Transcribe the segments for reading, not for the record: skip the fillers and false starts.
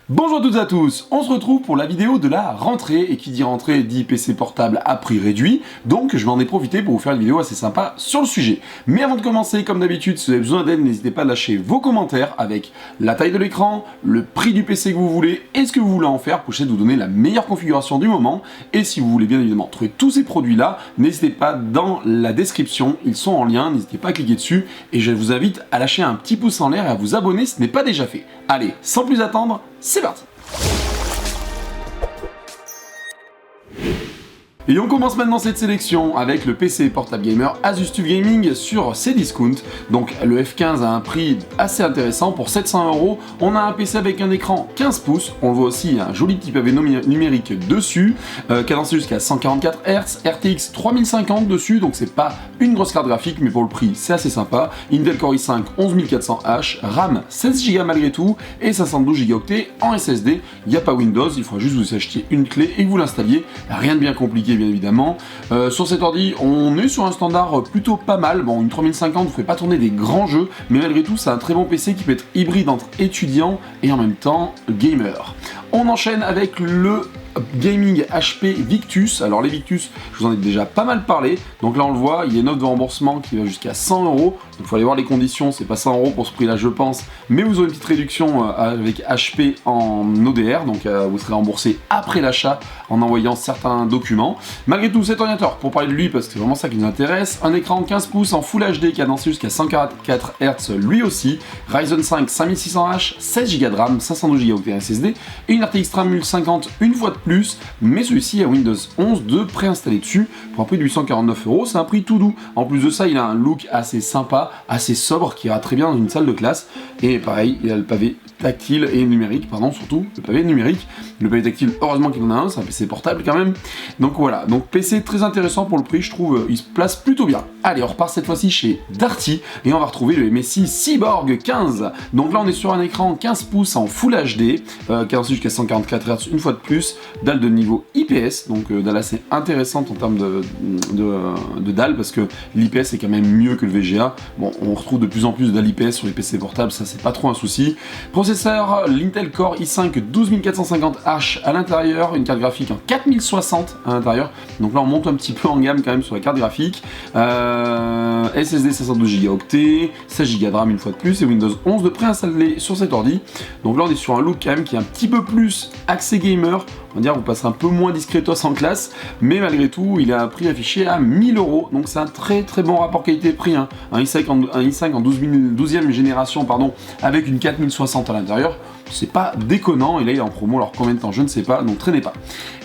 Bonjour à toutes et à tous, on se retrouve pour la vidéo de la rentrée, et qui dit rentrée dit PC portable à prix réduit, donc je vais en ai profité pour vous faire une vidéo assez sympa sur le sujet. Mais avant de commencer, comme d'habitude, si vous avez besoin d'aide, n'hésitez pas à lâcher vos commentaires avec la taille de l'écran, le prix du PC que vous voulez, et ce que vous voulez en faire pour essayer de vous donner la meilleure configuration du moment. Et si vous voulez bien évidemment trouver tous ces produits-là, n'hésitez pas dans la description, ils sont en lien, n'hésitez pas à cliquer dessus, et je vous invite à lâcher un petit pouce en l'air et à vous abonner si ce n'est pas déjà fait. Allez, sans plus attendre, c'est parti! Et on commence maintenant cette sélection avec le PC portable gamer Asus TUF Gaming sur Cdiscount. Donc le F15 a un prix assez intéressant pour 700 €. On a un PC avec un écran 15 pouces, on le voit aussi, un joli petit pavé numérique dessus, cadencé jusqu'à 144 Hz, RTX 3050 dessus, donc c'est pas une grosse carte graphique, mais pour le prix c'est assez sympa. Intel Core i5 11400H, RAM 16 Go malgré tout, et 512 Go en SSD. Il n'y a pas Windows, il faudra juste vous acheter une clé et que vous l'installiez, rien de bien compliqué bien évidemment. Sur cet ordi, on est sur un standard plutôt pas mal. Bon, une 3050 ne fait pas tourner des grands jeux, mais malgré tout, c'est un très bon PC qui peut être hybride entre étudiant et en même temps gamer. On enchaîne avec le gaming HP Victus. Alors les Victus, je vous en ai déjà pas mal parlé. Donc là on le voit, il y a une offre de remboursement qui va jusqu'à 100 €. Donc il faut aller voir les conditions, c'est pas 100 € pour ce prix-là je pense, mais vous aurez une petite réduction avec HP en ODR, donc vous serez remboursé après l'achat en envoyant certains documents. Malgré tout, cet ordinateur, pour parler de lui, parce que c'est vraiment ça qui nous intéresse, un écran 15 pouces en Full HD cadencé jusqu'à 144 Hz lui aussi, Ryzen 5 5600H, 16 Go de RAM, 512 Go SSD et une RTX 3050 une fois de plus, mais celui-ci a Windows 11 de préinstallé dessus pour un prix de 849 €. C'est un prix tout doux. En plus de ça, il a un look assez sympa, assez sobre, qui ira très bien dans une salle de classe. Et pareil, il a le pavé tactile et numérique, pardon, surtout le pavé numérique. Le pavé tactile, heureusement qu'il en a un, c'est un PC portable quand même. Donc voilà, donc PC très intéressant pour le prix, je trouve, il se place plutôt bien. Allez, on repart cette fois-ci chez Darty et on va retrouver le MSI Cyborg 15. Donc là, on est sur un écran 15 pouces en Full HD, cadencé jusqu'à 144 Hz une fois de plus, dalle de niveau IPS, donc dalle assez intéressante en termes de dalle, parce que l'IPS est quand même mieux que le VGA. Bon, on retrouve de plus en plus de dalle IPS sur les PC portables, ça c'est pas trop un souci. Processeur, l'Intel Core i5 12450H à l'intérieur, une carte graphique en 4060 à l'intérieur, donc là on monte un petit peu en gamme quand même sur la carte graphique. SSD 512 Go, 16 Go de RAM une fois de plus, et Windows 11 de préinstallé sur cet ordi. Donc là on est sur un look quand même qui est un petit peu plus axé gamer, on va dire vous passerez un peu moins discretos en classe, mais malgré tout il a un prix affiché à 1000 €, donc c'est un très très bon rapport qualité-prix, hein. Un i5 en 12e génération, pardon, avec une 4060 à l'intérieur, c'est pas déconnant, et là il est en promo, alors combien de temps je ne sais pas, donc traînez pas.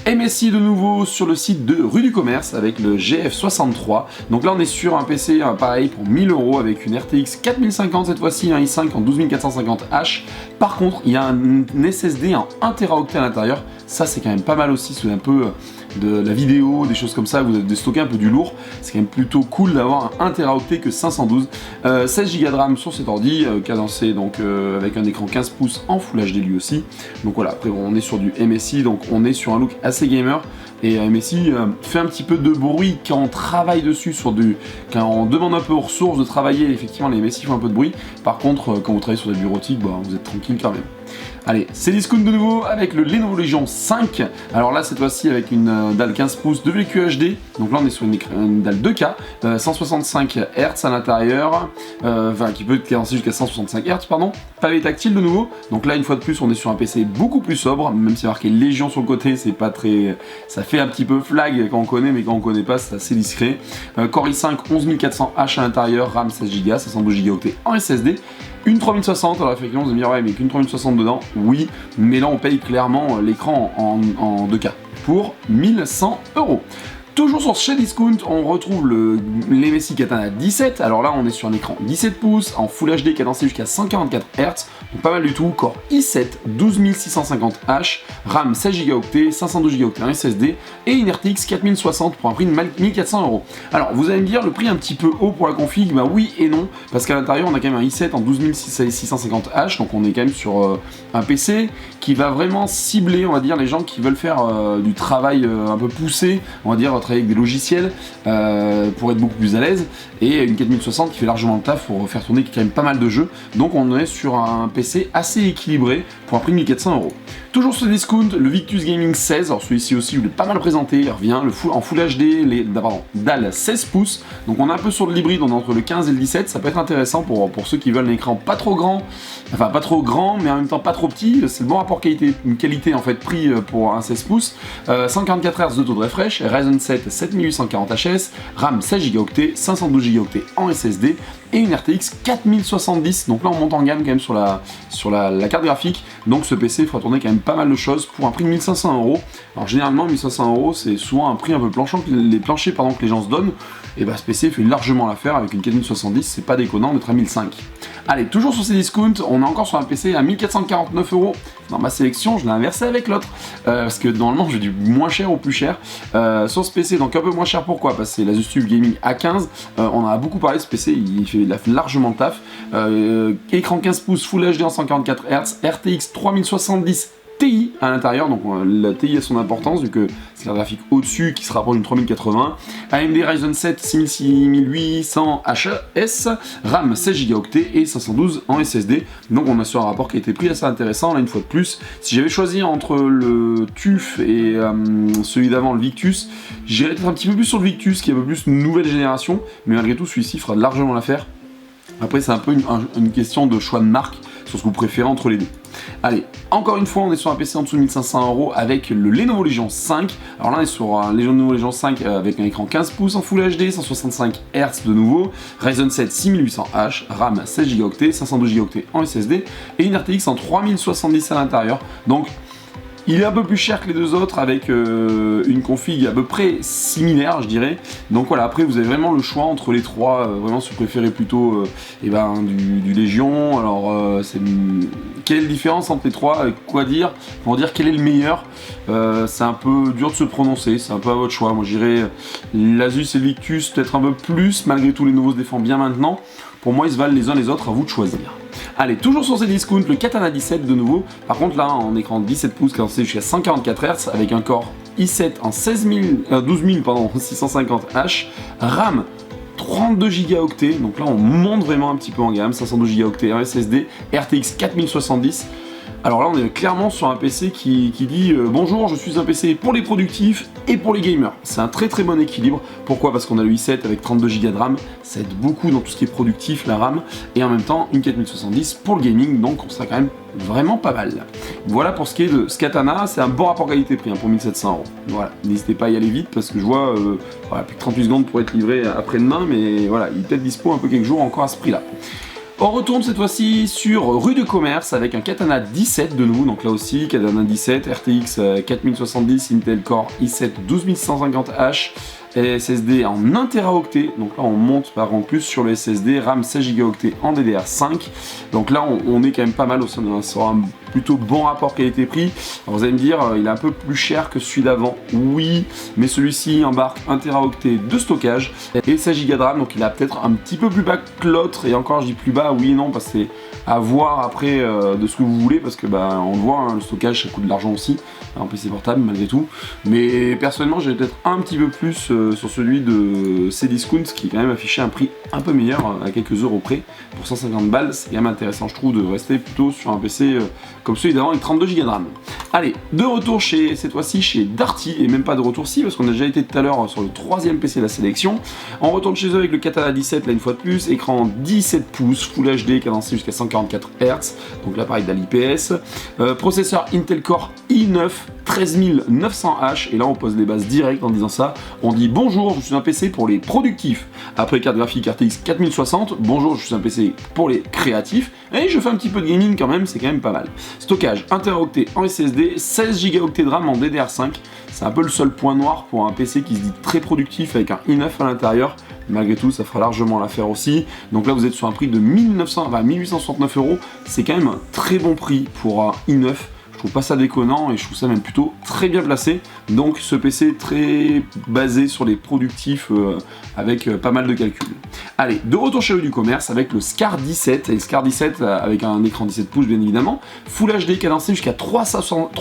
MSI de nouveau sur le site de Rue du Commerce avec le GF63. Donc là on est sur un PC pareil pour 1000 € avec une RTX 4050 cette fois-ci, un i5 en 12450H. Par contre il y a un SSD en 1 Teraoctet à l'intérieur. Ça c'est quand même pas mal aussi, c'est un peu de la vidéo, des choses comme ça, vous avez stocké un peu du lourd. C'est quand même plutôt cool d'avoir un 1 Teraoctet que 512. 16 Go de RAM sur cet ordi, cadencé donc avec un écran 15 pouces en Full HD lui aussi. Donc voilà, après on est sur du MSI, donc on est sur un look assez gamer. Et MSI fait un petit peu de bruit quand on travaille dessus, quand on demande un peu aux ressources de travailler, effectivement les MSI font un peu de bruit. Par contre, quand vous travaillez sur des bureautiques, bah, vous êtes tranquille quand même. Allez, c'est Cdiscount de nouveau avec le Lenovo Legion 5. Alors là, cette fois-ci avec une dalle 15 pouces de WQHD. Donc là, on est sur une dalle 2K, 165 Hz à l'intérieur, qui peut être cadencé jusqu'à 165 Hz, pardon. Pavé tactile de nouveau. Donc là, une fois de plus, on est sur un PC beaucoup plus sobre, même si il y a marqué Légion sur le côté, c'est pas très, ça fait un petit peu flag quand on connaît, mais quand on connaît pas, c'est assez discret. Core i5 11400H à l'intérieur, RAM 16 Go, 512 Go en SSD. Une 3060, alors effectivement vous allez me dire ouais mais qu'une 3060 dedans, oui, mais là on paye clairement l'écran en 2K pour 1100 €. Toujours sur Cdiscount, on retrouve l'MSI Katana 17. Alors là, on est sur un écran 17 pouces en Full HD cadencé jusqu'à 144 Hz. Donc pas mal du tout. Core i7 12650H, RAM 16 Go, 512 Go en SSD et une RTX 4060 pour un prix de 1400 €. Alors vous allez me dire le prix un petit peu haut pour la config. Bah oui et non, parce qu'à l'intérieur on a quand même un i7 en 12650H, donc on est quand même sur un PC qui va vraiment cibler, on va dire, les gens qui veulent faire du travail un peu poussé, on va dire travailler avec des logiciels pour être beaucoup plus à l'aise, et une 4060 qui fait largement le taf pour faire tourner quand même pas mal de jeux. Donc on est sur un PC assez équilibré pour un prix de 1400 €. Toujours sur discount, le Victus Gaming 16, alors celui-ci aussi je l'ai pas mal présenté, il revient en Full HD, dalle 16 pouces, donc on est un peu sur de l'hybride, on est entre le 15 et le 17, ça peut être intéressant pour ceux qui veulent un écran pas trop grand, enfin pas trop grand mais en même temps pas trop petit, c'est le bon rapport qualité, une qualité en fait prix pour un 16 pouces, 144 Hz de taux de refresh, Ryzen 7 7840 HS, RAM 16 Go, 512 Go en SSD, et une RTX 4070, donc là on monte en gamme quand même sur la carte graphique, donc ce PC fera tourner quand même pas mal de choses pour un prix de 1500 €. Alors généralement 1500 € c'est souvent un prix un peu planchant que les planchers que les gens se donnent, et bah ce PC fait largement l'affaire avec une 4070, c'est pas déconnant d'être à 1005. Allez, toujours sur ces discounts, on est encore sur un PC à 1449 €. Dans ma sélection, je l'ai inversé avec l'autre, parce que normalement j'ai du moins cher au plus cher. Sur ce PC, donc un peu moins cher, pourquoi? Parce que c'est l'Asus TUF Gaming A15, on en a beaucoup parlé de ce PC, il fait largement le taf. Écran 15 pouces Full HD en 144 Hz, RTX 3070 Ti à l'intérieur, donc la Ti a son importance vu que c'est la graphique au-dessus qui se rapproche d'une 3080. AMD Ryzen 7 6800 HS, RAM 16 Go et 512 en SSD. Donc on a sur un rapport qui a été pris assez intéressant. Là une fois de plus, si j'avais choisi entre le TUF et celui d'avant, le Victus, j'irais peut-être un petit peu plus sur le Victus qui est un peu plus nouvelle génération, mais malgré tout celui-ci fera largement l'affaire. Après c'est un peu une question de choix de marque sur ce que vous préférez entre les deux. Allez, encore une fois, on est sur un PC en dessous de 1500 € avec le Lenovo Legion 5. Alors là, on est sur un Lenovo Legion 5 avec un écran 15 pouces en Full HD, 165 Hz de nouveau, Ryzen 7 6800H, RAM 16 Go, 512 Go en SSD et une RTX en 3070 à l'intérieur. Donc, il est un peu plus cher que les deux autres avec une config à peu près similaire, je dirais. Donc voilà, après vous avez vraiment le choix entre les trois. Vraiment, si vous préférez plutôt du Légion, alors quelle est la différence entre les trois? Quoi dire pour dire quel est le meilleur? C'est un peu dur de se prononcer, c'est un peu à votre choix. Moi, je dirais l'Asus et le Victus peut-être un peu plus. Malgré tout, les nouveaux se défendent bien maintenant. Pour moi, ils se valent les uns les autres, à vous de choisir. Allez, toujours sur ces discounts, le Katana 17 de nouveau. Par contre, là, en écran 17 pouces, cadencé jusqu'à 144 Hz, avec un core i7 en 12650H, RAM 32 Go, donc là on monte vraiment un petit peu en gamme, 512 Go en SSD, RTX 4070. Alors là on est clairement sur un PC qui dit bonjour, je suis un PC pour les productifs et pour les gamers. C'est un très très bon équilibre. Pourquoi? Parce qu'on a le i7 avec 32 Go de RAM, ça aide beaucoup dans tout ce qui est productif, la RAM, et en même temps une 4070 pour le gaming, donc on sera quand même vraiment pas mal. Voilà pour ce qui est de ce Katana, c'est un bon rapport qualité-prix pour 1700 €. Voilà, n'hésitez pas à y aller vite parce que je vois plus de 38 secondes pour être livré après-demain, mais voilà, il est peut-être dispo un peu quelques jours encore à ce prix-là. On retourne cette fois-ci sur rue de Commerce avec un Katana 17 de nouveau, donc là aussi Katana 17, RTX 4070, Intel Core i7 12150H, SSD en 1 Teraoctet, donc là on monte par en plus sur le SSD, RAM 16 Go en DDR5, donc là on est quand même pas mal sur un plutôt bon rapport qualité-prix. Alors vous allez me dire, il est un peu plus cher que celui d'avant, oui, mais celui-ci embarque 1 Teraoctet de stockage et 16 Go de RAM, donc il a peut-être un petit peu plus bas que l'autre, et encore je dis plus bas, oui et non, parce que c'est à voir après de ce que vous voulez, parce que on le voit, hein, le stockage ça coûte de l'argent aussi, en PC portable malgré tout, mais personnellement j'ai peut-être un petit peu plus sur celui de Cdiscount qui est quand même affiché un prix un peu meilleur à quelques euros près, pour 150 balles, c'est quand même intéressant je trouve de rester plutôt sur un PC comme celui d'avant avec 32 Go de RAM. Allez, de retour cette fois-ci chez Darty, et même pas de retour parce qu'on a déjà été tout à l'heure sur le troisième PC de la sélection. On retourne chez eux avec le Katana 17 là une fois de plus, écran 17 pouces, Full HD, cadencé jusqu'à 144 Hz, donc là pareil de l'IPS, processeur Intel Core i9 13900H, et là on pose les bases directes en disant ça, on dit bonjour, je suis un PC pour les productifs, après carte graphique RTX 4060, bonjour, je suis un PC pour les créatifs, et je fais un petit peu de gaming quand même, c'est quand même pas mal. Stockage 1 Teraoctet en SSD, 16 Go de RAM en DDR5, c'est un peu le seul point noir pour un PC qui se dit très productif avec un i9 à l'intérieur. Malgré tout, ça fera largement l'affaire aussi. Donc là, vous êtes sur un prix de 1869 €. C'est quand même un très bon prix pour un i9. Je trouve pas ça déconnant et je trouve ça même plutôt très bien placé. Donc ce PC très basé sur les productifs avec pas mal de calculs. Allez, de retour chez eux du commerce avec le Scar 17, et le Scar 17 avec un écran 17 pouces bien évidemment, Full HD cadencé jusqu'à 360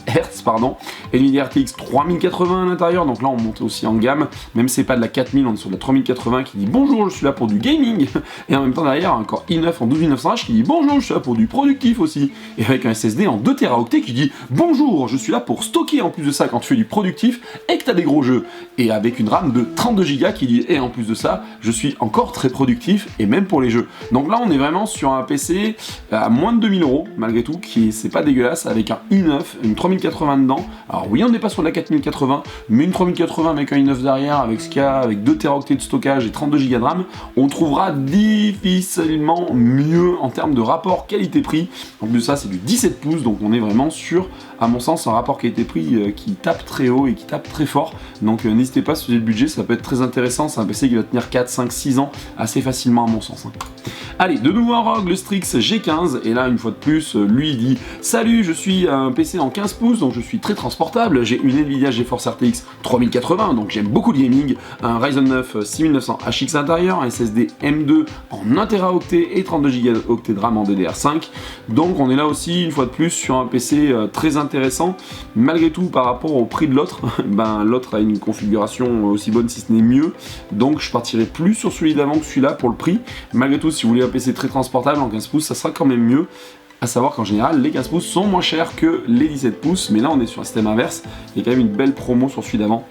Hz, pardon, Nvidia RTX 3080 à l'intérieur, donc là on monte aussi en gamme, même si c'est pas de la 4000, on est sur de la 3080 qui dit bonjour, je suis là pour du gaming, et en même temps derrière encore i9 en 12900H qui dit bonjour, je suis là pour du productif aussi, et avec un SSD en 2 Teraoctets qui dit bonjour, je suis là pour stocker en plus de ça quand tu fais du productif et que tu as des gros jeux, et avec une RAM de 32Go qui dit et en plus de ça, je suis encore très productif et même pour les jeux. Donc là on est vraiment sur un PC à moins de 2000 € malgré tout, qui c'est pas dégueulasse, avec un i9, une 3080 dedans. Alors oui, on n'est pas sur la 4080, mais une 3080 avec un i9 derrière, avec ce qu'il y a, avec 2 Teraoctets de stockage et 32Go de RAM, on trouvera difficilement mieux en termes de rapport qualité-prix. En plus de ça, c'est du 17 pouces, donc on est vraiment sur, à mon sens, un rapport qualité-prix qui tape très haut et qui tape très fort. Donc n'hésitez pas, si vous avez le budget, ça peut être très intéressant. C'est un PC qui va tenir 4, 5, 6 ans assez facilement à mon sens. Allez, de nouveau un ROG, le Strix G15, et là une fois de plus, lui il dit « Salut, je suis un PC en 15 pouces, donc je suis très transportable, j'ai une Nvidia GeForce RTX 3080, donc j'aime beaucoup le gaming, un Ryzen 9 6900 HX à l'intérieur, un SSD M2 en 1 Teraoctet et 32Go de RAM en DDR5, donc on est là aussi une fois de plus sur un PC très intéressant, malgré tout par rapport au prix de l'autre, ben l'autre a une configuration aussi bonne si ce n'est mieux, donc je partirai plus sur celui d'avant que celui-là pour le prix, malgré tout si vous voulez un PC très transportable en 15 pouces, ça sera quand même mieux. À savoir qu'en général, les 15 pouces sont moins chers que les 17 pouces, mais là on est sur un système inverse. Il y a quand même une belle promo sur celui d'avant.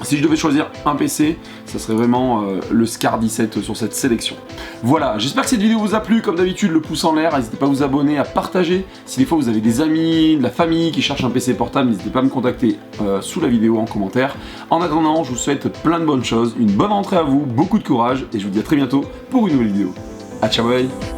Si je devais choisir un PC, ça serait vraiment le Scar 17 sur cette sélection. Voilà, j'espère que cette vidéo vous a plu. Comme d'habitude, le pouce en l'air, n'hésitez pas à vous abonner, à partager. Si des fois vous avez des amis, de la famille qui cherchent un PC portable, n'hésitez pas à me contacter sous la vidéo en commentaire. En attendant, je vous souhaite plein de bonnes choses, une bonne rentrée à vous, beaucoup de courage, et je vous dis à très bientôt pour une nouvelle vidéo. A ciao, bye.